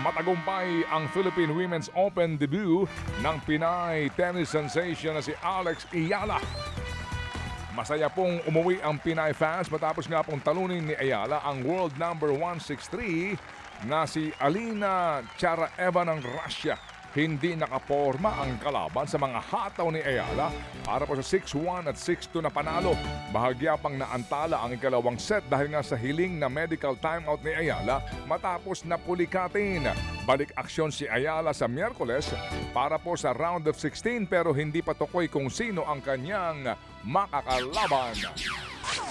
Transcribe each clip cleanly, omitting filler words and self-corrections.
matagumpay ang Philippine Women's Open debut ng Pinay tennis sensation na si Alex Ayala. Masaya pong umuwi ang Pinay fans matapos nga pong talunin ni Ayala ang world number 163 na si Alina Charaeva ng Russia. Hindi nakaporma ang kalaban sa mga hataw ni Ayala para po sa 6-1 at 6-2 na panalo. Bahagya pang naantala ang ikalawang set dahil nga sa hiling na medical timeout ni Ayala matapos na pulikatin. Balik aksyon si Ayala sa Miyerkules para po sa round of 16 pero hindi pa tukoy kung sino ang kanyang makakalaban.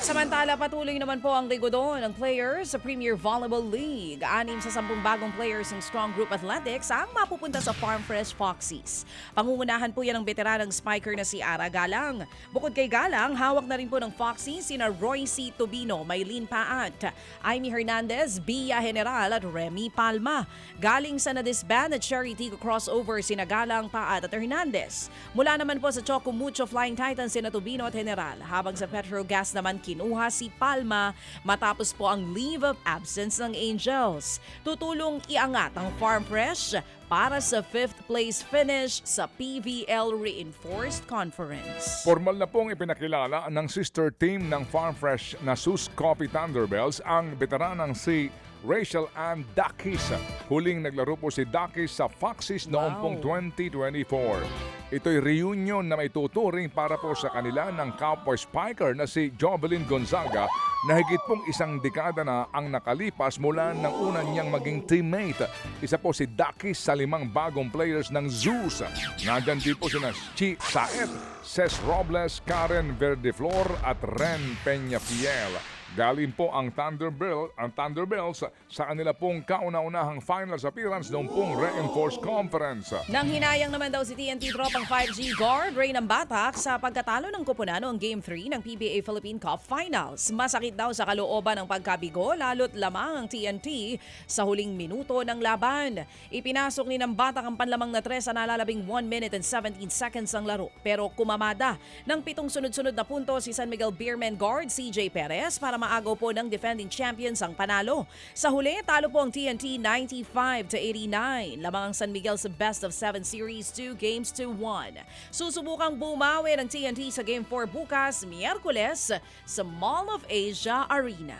Samantala, patuloy naman po ang ligodon ng players sa Premier Volleyball League. 6 sa 10 bagong players ng Strong Group Athletics ang mapupunta sa Farm Fresh Foxies. Pangungunahan po yan ng veteranang spiker na si Ara Galang. Bukod kay Galang, hawak na rin po ng Foxies sina Roy C. Tobino, Maylene Paat, Amy Hernandez, Bia General at Remy Palma. Galing sa na-disband at Cherry Tico crossover sina Galang, Paat at Hernandez. Mula naman po sa Choco Mucho Flying Titans sina Tobino at General, habang sa Petrogas naman kinuha si Palma matapos po ang leave of absence ng Angels. Tutulong iangat ang Farm Fresh para sa 5th place finish sa PVL Reinforced Conference. Formal na pong ipinakilala ng sister team ng Farm Fresh na Sus Coffee Thunderbells ang veteranang si Rachel Ann Dakis. Huling naglaro po si Dakis sa Foxes noong pong 2024. Ito'y reunion na may tuturing para po sa kanila ng kapwa spiker na si Jovelyn Gonzaga na higit pong isang dekada na ang nakalipas mula ng una niyang maging teammate. Isa po si Dakis sa 5 bagong players ng Zeus. Nandyan din po sina Chi Saet, Ces Robles, Karen Verdeflor at Ren Peñafiel. Galing po ang Thunderbells sa kanila pong kauna-unahang finals appearance noong pong Reinforced Conference. Nang hinayang naman daw si TNT tropang 5G guard Ray ng Batak sa pagkatalo ng Kupunano ang Game 3 ng PBA Philippine Cup Finals. Masakit daw sa kalooban ng pagkabigo lalo't lamang ang TNT sa huling minuto ng laban. Ipinasok ni ng Batak ang panlamang na 3 sa nalalabing 1 minute and 17 seconds ang laro. Pero kumamada ng 7 sunod-sunod na punto si San Miguel Beermen guard CJ Perez para maagaw po ng defending champions ang panalo. Sa huli, talo po ang TNT 95-89. Lamang ang San Miguel sa best of 7 series 2-1. Susubukang bumawi ng TNT sa Game 4 bukas, Miyerkules, sa Mall of Asia Arena.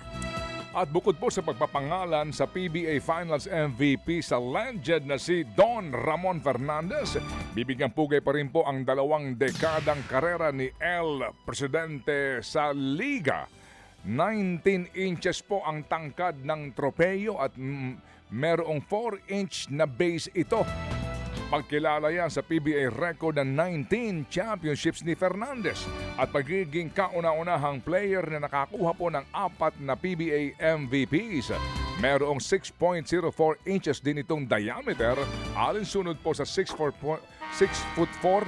At bukod po sa pagpapangalan sa PBA Finals MVP sa legend na si Don Ramon Fernandez, bibigyan pugay pa rin po ang 2 dekadang karera ni El Presidente sa Liga. 19 inches po ang tangkad ng tropeyo at merong 4-inch na base ito. Pagkilala yan sa PBA record ng 19 championships ni Fernandez at pagiging kauna-unahang player na nakakuha po ng 4 na PBA MVPs. Merong 6.04 inches din itong diameter alinsunod po sa 6'4"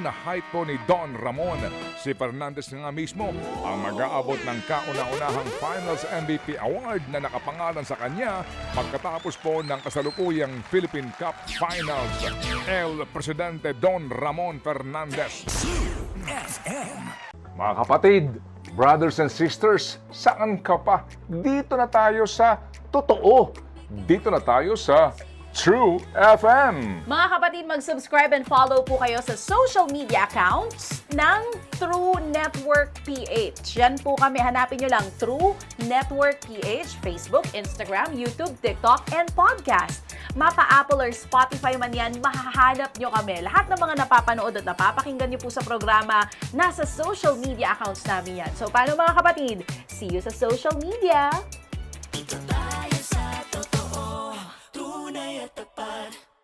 na height po ni Don Ramon. Si Fernandez nga mismo ang mag-aabot ng kauna-unahang Finals MVP Award na nakapangalan sa kanya pagkatapos po ng kasalukuyang Philippine Cup Finals. El Presidente Don Ramon Fernandez. Mga kapatid, brothers and sisters, saan ka pa? Dito na tayo sa totoo. Dito na tayo sa True FM. Mga kapatid, mag-subscribe and follow po kayo sa social media accounts ng True Network PH. Yan po kami, hanapin nyo lang True Network PH, Facebook, Instagram, YouTube, TikTok, and podcast. Mapa Apple or Spotify man yan, mahahanap nyo kami. Lahat ng mga napapanood at napapakinggan nyo po sa programa, nasa social media accounts namin yan. So paano mga kapatid? See you sa social media!